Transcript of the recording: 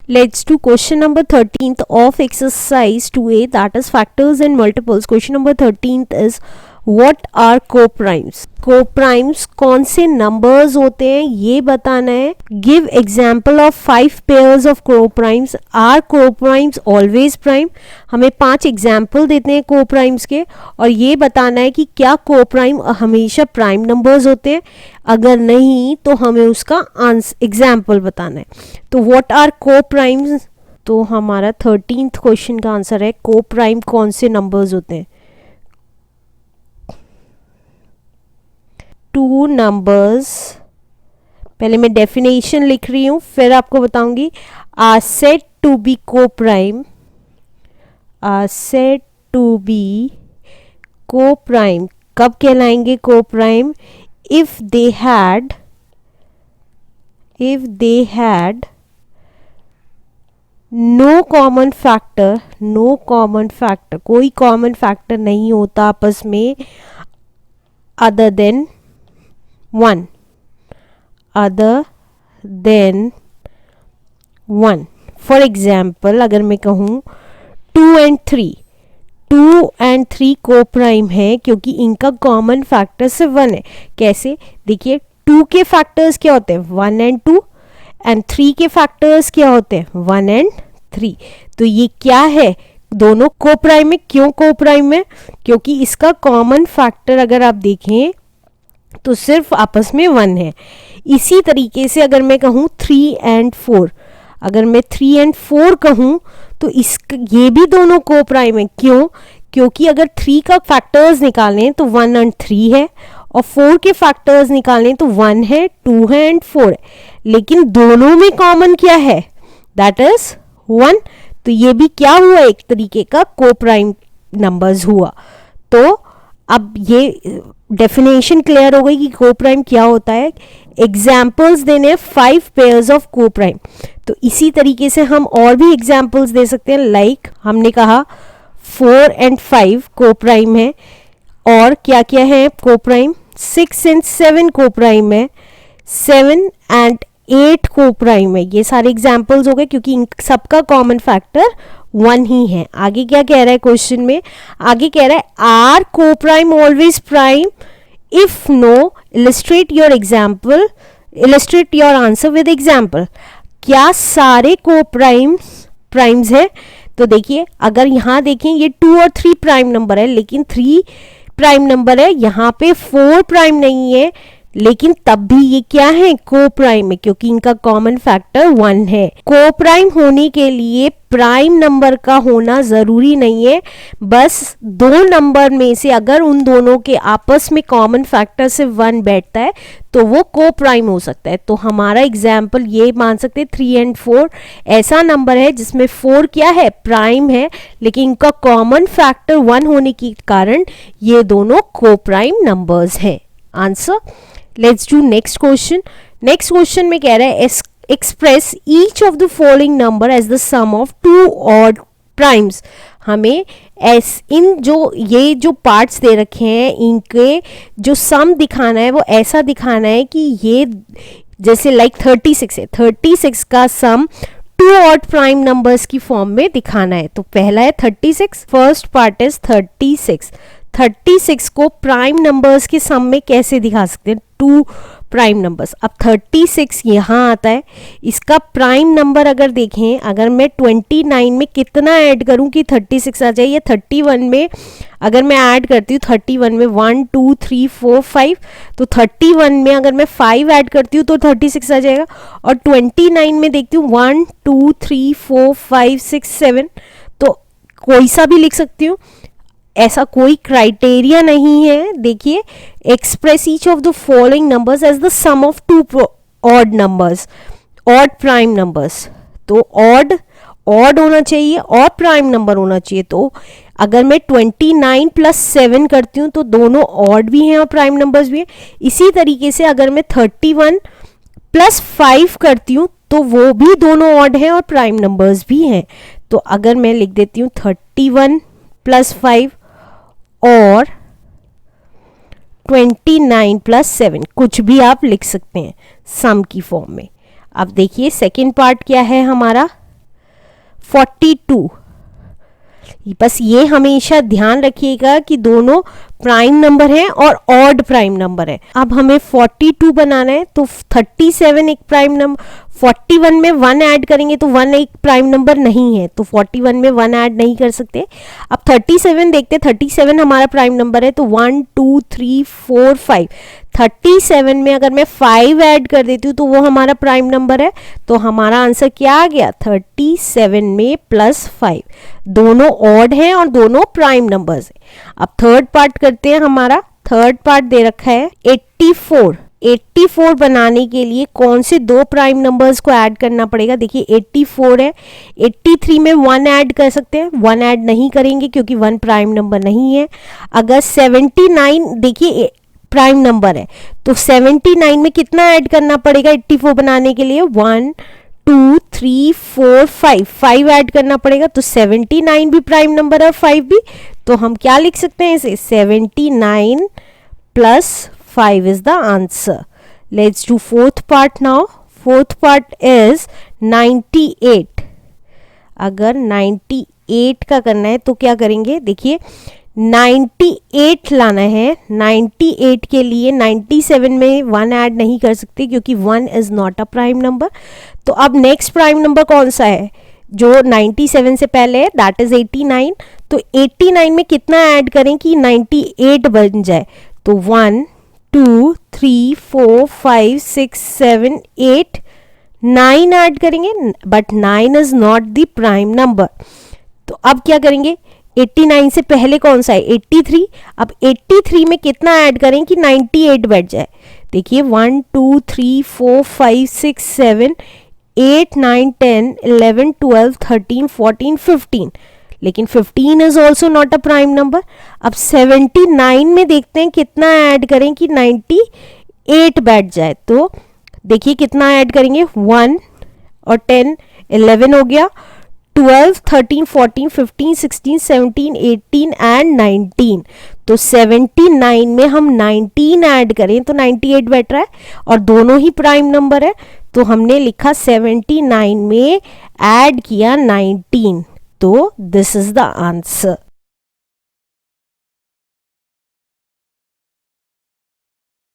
Let's do question number 13th of exercise 2A, that is factors and multiples. Question number 13th is what are co-primes? Co-primes कौन से numbers होते हैं ये बताना है. Give example of 5 pairs of co-primes. Are co-primes always prime? हमें 5 example देते हैं co-primes के और ये बताना है कि क्या co-prime हमेशा प्राइम नंबर्स होते हैं. अगर नहीं तो हमें उसका एग्जाम्पल बताना है. तो व्हाट आर co-primes? तो हमारा 13th क्वेश्चन का आंसर है co-prime कौन से नंबर्स होते हैं. टू नंबर्स, पहले मैं डेफिनेशन लिख रही हूँ फिर आपको बताऊंगी. Are said to be coprime, are said to be coprime. कब कहलाएंगे coprime? If they had no common factor, no common factor, कोई कॉमन फैक्टर नहीं होता आपस में other than 1, other than 1. For example अगर मैं कहूँ 2 and 3, 2 and 3 को प्राइम है क्योंकि इनका कॉमन फैक्टर सिर्फ 1 है. कैसे? देखिए 2 के फैक्टर्स क्या होते हैं 1 and 2 एंड 3 के फैक्टर्स क्या होते हैं 1 and 3. तो ये क्या है, दोनों को प्राइम है. क्यों को प्राइम है? क्योंकि इसका कॉमन फैक्टर अगर आप देखें तो सिर्फ आपस में 1 है. इसी तरीके से अगर मैं कहूँ 3 and 4, अगर मैं 3 and 4 कहूँ तो ये भी दोनों को प्राइम है. क्यों? क्योंकि अगर 3 का फैक्टर्स निकालें तो 1 and 3 है और 4 के फैक्टर्स निकालें तो 1 है, 2 है एंड 4 है. लेकिन दोनों में कॉमन क्या है? That is 1. तो ये भी क्या हुआ, एक तरीके का को प्राइम नंबर्स हुआ. तो अब ये डेफिनेशन क्लियर हो गई कि को प्राइम क्या होता है. एग्जाम्पल्स देने 5 पेयर्स ऑफ को प्राइम. तो इसी तरीके से हम और भी एग्जाम्पल्स दे सकते हैं. लाइक हमने कहा 4 and 5 को प्राइम है और क्या क्या है को प्राइम, 6 and 7 को प्राइम है, 7 and 8 को प्राइम है. ये सारे एग्जाम्पल्स हो गए क्योंकि इन सबका कॉमन फैक्टर 1 ही है. आगे क्या कह रहा है क्वेश्चन में? आगे कह रहा है are coprime always prime? If no illustrate your example, illustrate your answer with example. क्या सारे को प्राइम्स है? तो देखिए अगर यहाँ देखें ये 2 और 3 प्राइम नंबर है लेकिन 3 प्राइम नंबर है, यहाँ पे 4 प्राइम नहीं है लेकिन तब भी ये क्या है को प्राइम है क्योंकि इनका कॉमन फैक्टर 1 है. को प्राइम होने के लिए प्राइम नंबर का होना जरूरी नहीं है. बस दो नंबर में से अगर उन दोनों के आपस में कॉमन फैक्टर से 1 बैठता है तो वो को प्राइम हो सकता है. तो हमारा एग्जाम्पल ये मान सकते हैं 3 and 4 ऐसा नंबर है जिसमें 4 क्या है प्राइम है लेकिन इनका कॉमन फैक्टर 1 होने के कारण ये दोनों को प्राइम नंबर्स है. Answer. Let's do next question. Next question में कह रहा है express each of the following number as the sum of 2 odd primes. हमें इन ये जो पार्ट्स दे रखे हैं इनके जो सम दिखाना है वो ऐसा दिखाना है कि ये जैसे लाइक 36 है, 36 का सम 2 ऑड प्राइम नंबर्स की फॉर्म में दिखाना है. तो पहला है 36, फर्स्ट पार्ट इज 36. 36 को प्राइम नंबर्स के सम में कैसे दिखा सकते हैं 2 प्राइम नंबर्स. अब 36 यहाँ आता है, इसका प्राइम नंबर अगर देखें, अगर मैं 29 में कितना ऐड करूं कि 36 आ जाए, या 31 में अगर मैं ऐड करती हूँ 31 में 1 2 3 4 5, तो 31 में अगर मैं 5 ऐड करती हूँ तो 36 आ जाएगा. और 29 में देखती हूँ 1 2 3 4 5 6 7, तो कोई सा भी लिख सकती हूँ, ऐसा कोई क्राइटेरिया नहीं है. देखिए express each of the following numbers as the sum of 2 odd numbers, odd prime numbers. तो ऑड होना चाहिए और प्राइम नंबर होना चाहिए. तो अगर मैं 29 + 7 करती हूँ तो दोनों ऑड भी हैं और प्राइम नंबर्स भी हैं. इसी तरीके से अगर मैं 31 + 5 करती हूँ तो वो भी दोनों ऑड हैं और प्राइम नंबर्स भी हैं. तो अगर मैं लिख देती हूँ 31 + 5 और 29 + 7, कुछ भी आप लिख सकते हैं सम की फॉर्म में. अब देखिए सेकेंड पार्ट क्या है हमारा. 42। बस ये हमेशा ध्यान रखिएगा कि दोनों प्राइम नंबर है और ऑड प्राइम नंबर है। अब हमें 42 बनाना है, तो 37 एक प्राइम नंबर, 41 में 1 ऐड करेंगे तो 1 एक प्राइम नंबर नहीं है, तो 41 में 1 ऐड नहीं कर सकते। अब 37 देखते, 37 हमारा प्राइम नंबर है, तो 1 2 3 4 5, 37 में अगर मैं 5 ऐड कर देती हूँ तो वो हमारा प्राइम नंबर है। तो हमारा आंसर क्या आ गया, 37 में +5। दोनों ऑड हैं और दोनों प्राइम नंबर्स हैं। अब थर्ड पार्ट करते हैं। हमारा थर्ड पार्ट दे रखा है 84। 84 बनाने के लिए कौन से दो प्राइम नंबर्स को ऐड करना पड़ेगा? देखिए 84 है, 83 में 1 ऐड कर सकते हैं, 1 ऐड नहीं करेंगे क्योंकि 1 प्राइम नंबर नहीं है। अगर 79, देखिए प्राइम नंबर है, तो 79 में कितना ऐड करना पड़ेगा 84 बनाने के लिए? 1 2 3 4 5 ऐड करना पड़ेगा। तो 79 भी प्राइम नंबर है, 5 भी, तो हम क्या लिख सकते हैं इसे? 79 + 5 is the answer. Let's do fourth part now. Fourth part is 98. अगर 98 का करना है तो क्या करेंगे? देखिए 98 लाना है। 98 के लिए 97 में 1 ऐड नहीं कर सकते क्योंकि 1 is not a prime number. तो अब नेक्स्ट प्राइम नंबर कौन सा है जो 97 से पहले है? That is 89। तो 89 में कितना ऐड करें कि 98 बन जाए? तो 1 2 3 4 5 6 7 8 9 ऐड करेंगे, but 9 is not the prime number. तो अब क्या करेंगे? 89 से पहले कौन सा है? 83। अब 83 में कितना ऐड करें कि 98 बैठ जाए? देखिए 1 2 3 4 5 6 7 8 9 10 11 12 13 14 15, लेकिन 15 is also not a prime number. अब 79 में देखते हैं कितना ऐड करें कि 98 बैठ जाए। तो देखिए कितना ऐड करेंगे? 1 और 10 11 हो गया, 12 13 14 15 16 17 18 एंड 19। तो 79 में हम 19 ऐड करें तो 98 बैठ रहा है और दोनों ही प्राइम नंबर है। तो हमने लिखा 79 में ऐड किया 19। तो दिस इज द आंसर।